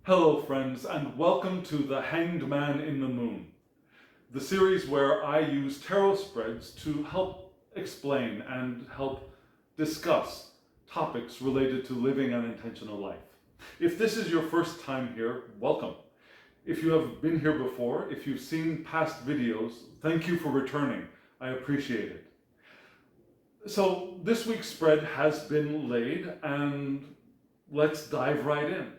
Hello friends, and welcome to The Hanged Man in the Moon, the series where I use tarot spreads to help explain and help discuss topics related to living an intentional life. If this is your first time here, welcome. If you have been here before, if you've seen past videos, thank you for returning. I appreciate it. So this week's spread has been laid, and let's dive right in.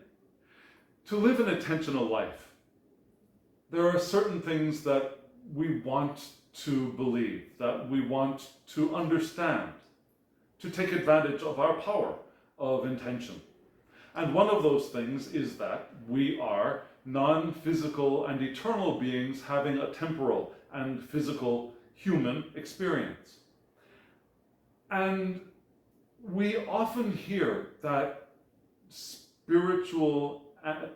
To live an intentional life, there are certain things that we want to believe, that we want to understand, to take advantage of our power of intention. And one of those things is that we are non-physical and eternal beings having a temporal and physical human experience. And we often hear that spiritual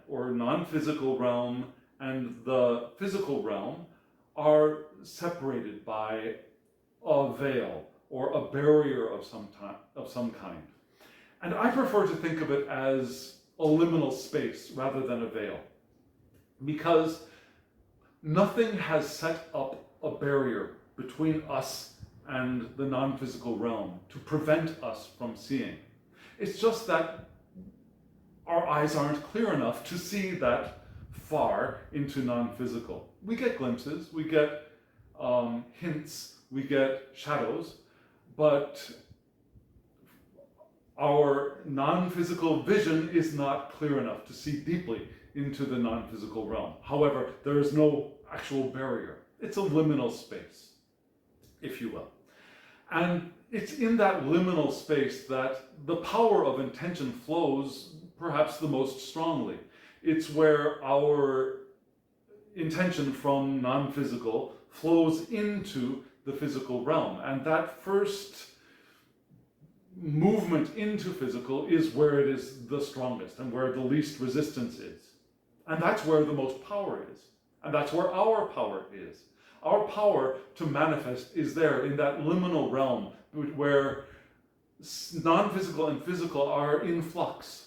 or non-physical realm and the physical realm are separated by a veil or a barrier of some kind. And I prefer to think of it as a liminal space rather than a veil, because nothing has set up a barrier between us and the non-physical realm to prevent us from seeing. It's just that our eyes aren't clear enough to see that far into non-physical. We get glimpses, we get hints, we get shadows, but our non-physical vision is not clear enough to see deeply into the non-physical realm. However, there is no actual barrier. It's a liminal space, if you will. And it's in that liminal space that the power of intention flows perhaps the most strongly. It's where our intention from non-physical flows into the physical realm. And that first movement into physical is where it is the strongest and where the least resistance is. And that's where the most power is. And that's where our power is. Our power to manifest is there in that liminal realm where non-physical and physical are in flux.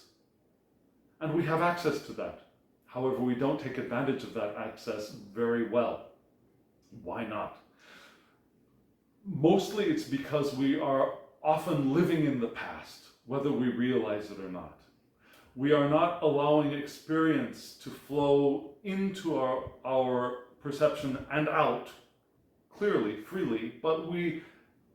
And we have access to that. However, we don't take advantage of that access very well. Why not? Mostly it's because we are often living in the past, whether we realize it or not. We are not allowing experience to flow into our perception and out clearly, freely, but we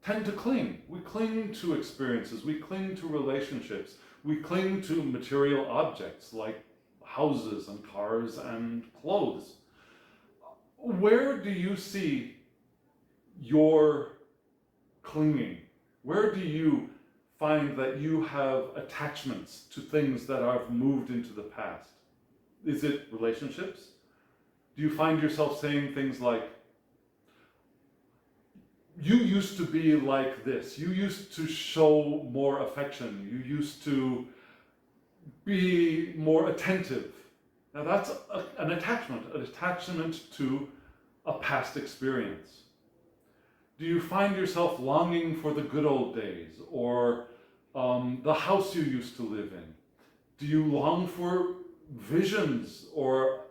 tend to cling. We cling to experiences, we cling to relationships, we cling to material objects like houses and cars and clothes. Where do you see your clinging? Where do you find that you have attachments to things that have moved into the past? Is it relationships? Do you find yourself saying things like, you used to be like this, you used to show more affection, you used to be more attentive? Now that's an attachment to a past experience. Do you find yourself longing for the good old days or the house you used to live in? Do you long for visions or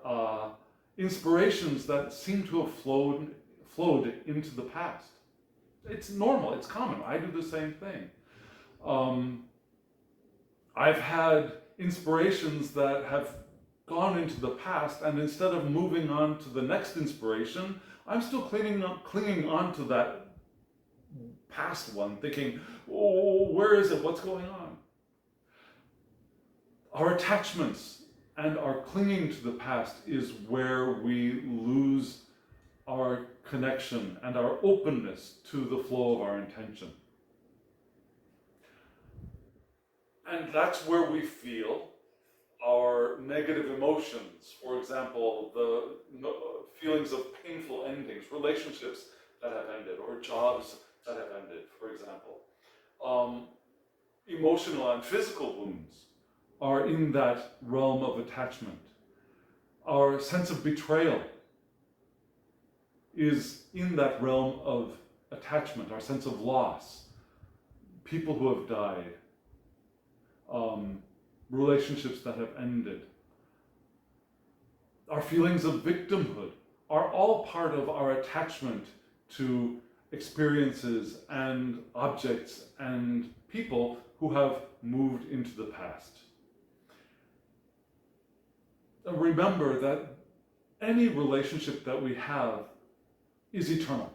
inspirations that seem to have flowed into the past? It's normal, it's common. I do the same thing. I've had inspirations that have gone into the past, and instead of moving on to the next inspiration, I'm still clinging on to that past one, thinking, oh, where is it? What's going on? Our attachments and our clinging to the past is where we lose our connection and our openness to the flow of our intention. And that's where we feel our negative emotions. For example, the feelings of painful endings, relationships that have ended, or jobs that have ended, for example. Emotional and physical wounds are in that realm of attachment. Our sense of betrayal is in that realm of attachment, our sense of loss, people who have died, relationships that have ended, our feelings of victimhood are all part of our attachment to experiences and objects and people who have moved into the past. And remember that any relationship that we have is eternal.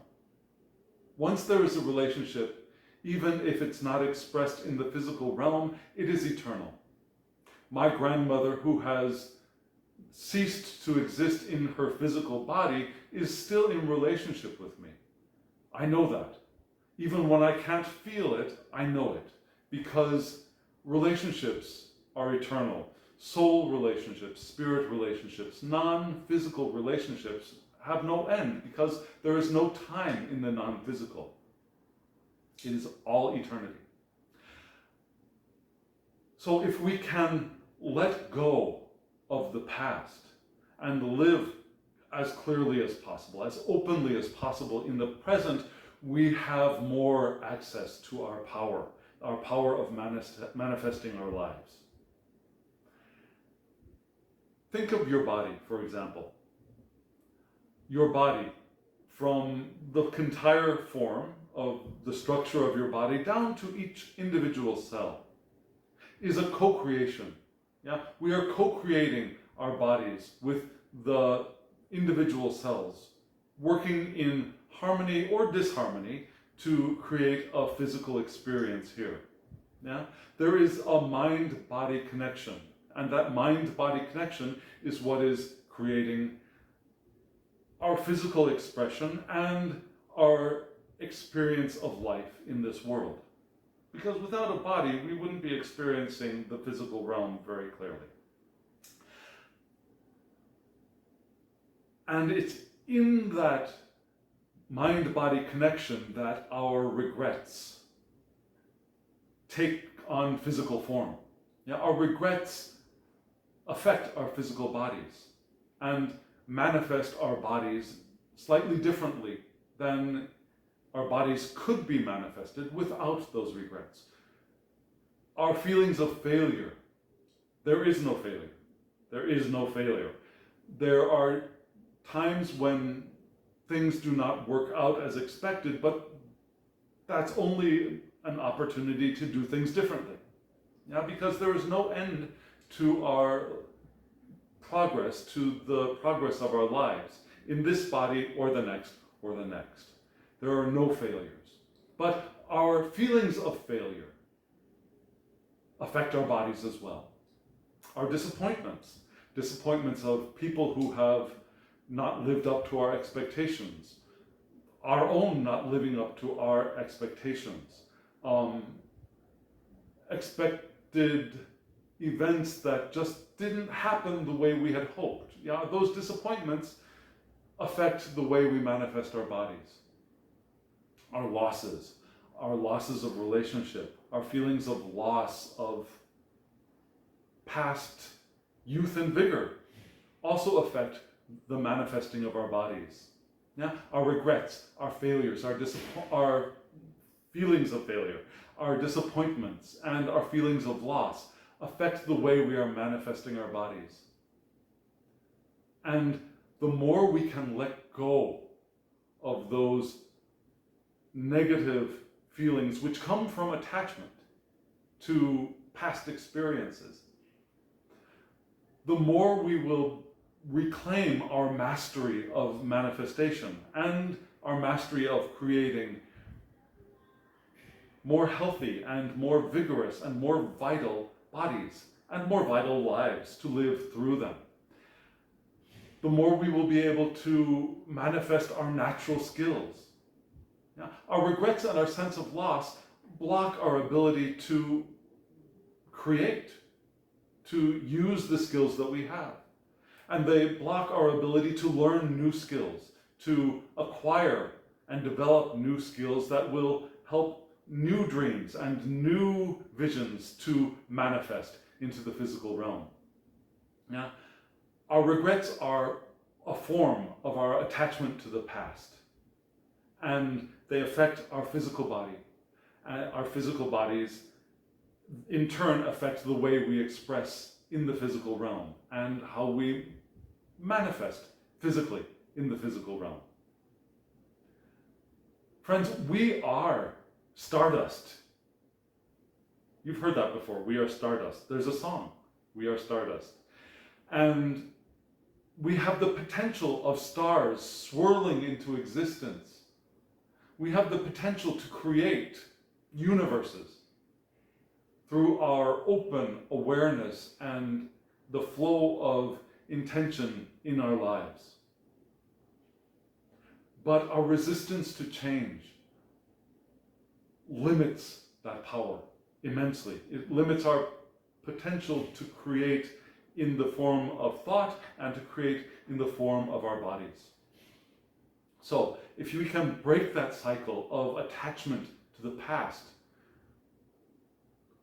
Once there is a relationship, even if it's not expressed in the physical realm, it is eternal. My grandmother, who has ceased to exist in her physical body, is still in relationship with me. I know that. Even when I can't feel it, I know it. Because relationships are eternal. Soul relationships, spirit relationships, non-physical relationships have no end because there is no time in the non-physical. It is all eternity. So if we can let go of the past and live as clearly as possible, as openly as possible in the present, we have more access to our power of manifesting our lives. Think of your body, for example. Your body, from the entire form of the structure of your body down to each individual cell, is a co-creation. Yeah? We are co-creating our bodies with the individual cells, working in harmony or disharmony to create a physical experience here. Yeah? There is a mind-body connection, and that mind-body connection is what is creating our physical expression and our experience of life in this world. Because without a body, we wouldn't be experiencing the physical realm very clearly. And it's in that mind-body connection that our regrets take on physical form. Yeah, our regrets affect our physical bodies and manifest our bodies slightly differently than our bodies could be manifested without those regrets. Our feelings of failure. There is no failure. There is no failure. There are times when things do not work out as expected, but that's only an opportunity to do things differently. Yeah, because there is no end to our progress, to the progress of our lives in this body or the next or the next. There are no failures. But our feelings of failure affect our bodies as well. Our disappointments of people who have not lived up to our expectations, our own not living up to our expectations, expected events that just didn't happen the way we had hoped. Yeah, those disappointments affect the way we manifest our bodies. Our losses of relationship, our feelings of loss of past youth and vigor also affect the manifesting of our bodies. Yeah? Our regrets, our failures, our feelings of failure, our disappointments, and our feelings of loss affect the way we are manifesting our bodies. And the more we can let go of those negative feelings which come from attachment to past experiences, the more we will reclaim our mastery of manifestation and our mastery of creating more healthy and more vigorous and more vital bodies and more vital lives to live through them. The more we will be able to manifest our natural skills. Yeah? Our regrets and our sense of loss block our ability to create, to use the skills that we have. And they block our ability to learn new skills, to acquire and develop new skills that will help new dreams and new visions to manifest into the physical realm. Yeah? Our regrets are a form of our attachment to the past, and they affect our physical body. And our physical bodies, in turn, affect the way we express in the physical realm and how we manifest physically in the physical realm. Friends, we are stardust. You've heard that before. We are stardust. There's a song, We Are Stardust. And we have the potential of stars swirling into existence. We have the potential to create universes through our open awareness and the flow of intention in our lives. But our resistance to change limits that power immensely. It limits our potential to create in the form of thought and to create in the form of our bodies. So, if we can break that cycle of attachment to the past,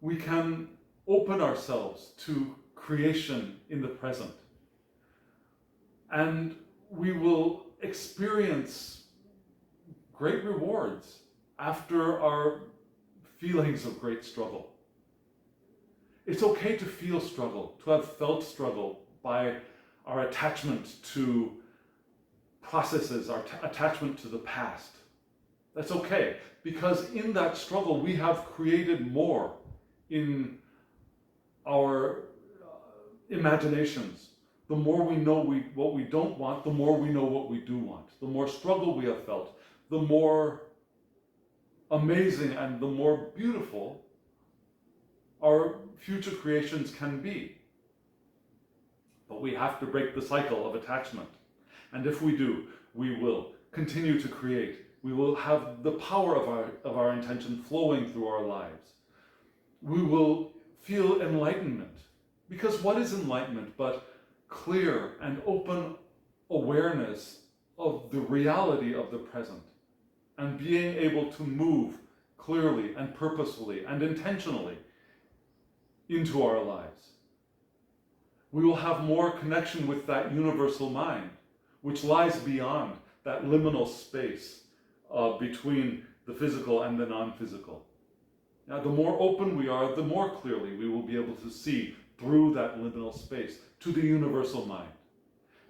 we can open ourselves to creation in the present. And we will experience great rewards after our feelings of great struggle. It's okay to feel struggle, to have felt struggle by our attachment to processes, our attachment to the past. That's okay, because in that struggle we have created more in our imaginations. The more we know what we don't want, the more we know what we do want. The more struggle we have felt, the more amazing and the more beautiful our future creations can be. But we have to break the cycle of attachment. And if we do, we will continue to create. We will have the power of our intention flowing through our lives. We will feel enlightenment. Because what is enlightenment but clear and open awareness of the reality of the present and being able to move clearly and purposefully and intentionally into our lives. We will have more connection with that universal mind, which lies beyond that liminal space between the physical and the non-physical. Now, the more open we are, the more clearly we will be able to see through that liminal space to the universal mind.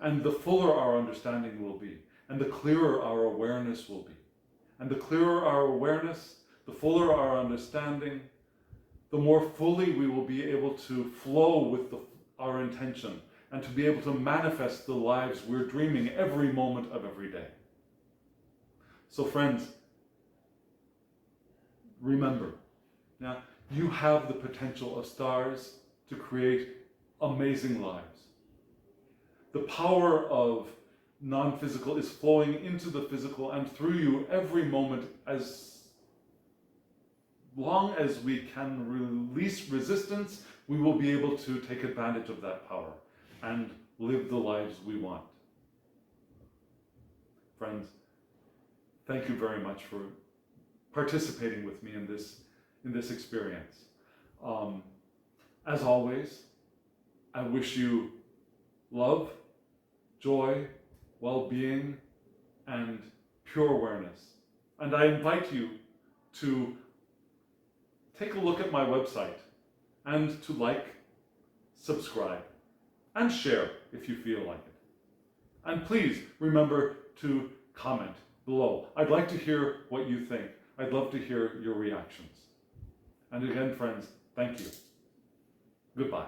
And the fuller our understanding will be, and the clearer our awareness will be. And the clearer our awareness, the fuller our understanding, the more fully we will be able to flow with our intention and to be able to manifest the lives we're dreaming every moment of every day. So friends, remember, now you have the potential of stars to create amazing lives. The power of non-physical is flowing into the physical and through you every moment. As long as we can release resistance, we will be able to take advantage of that power and live the lives we want. Friends, thank you very much for participating with me in this experience. As always, I wish you love, joy, well-being, and pure awareness. And I invite you to take a look at my website and to like, subscribe, and share if you feel like it. And please remember to comment below. I'd like to hear what you think. I'd love to hear your reactions. And again, friends, thank you. Goodbye.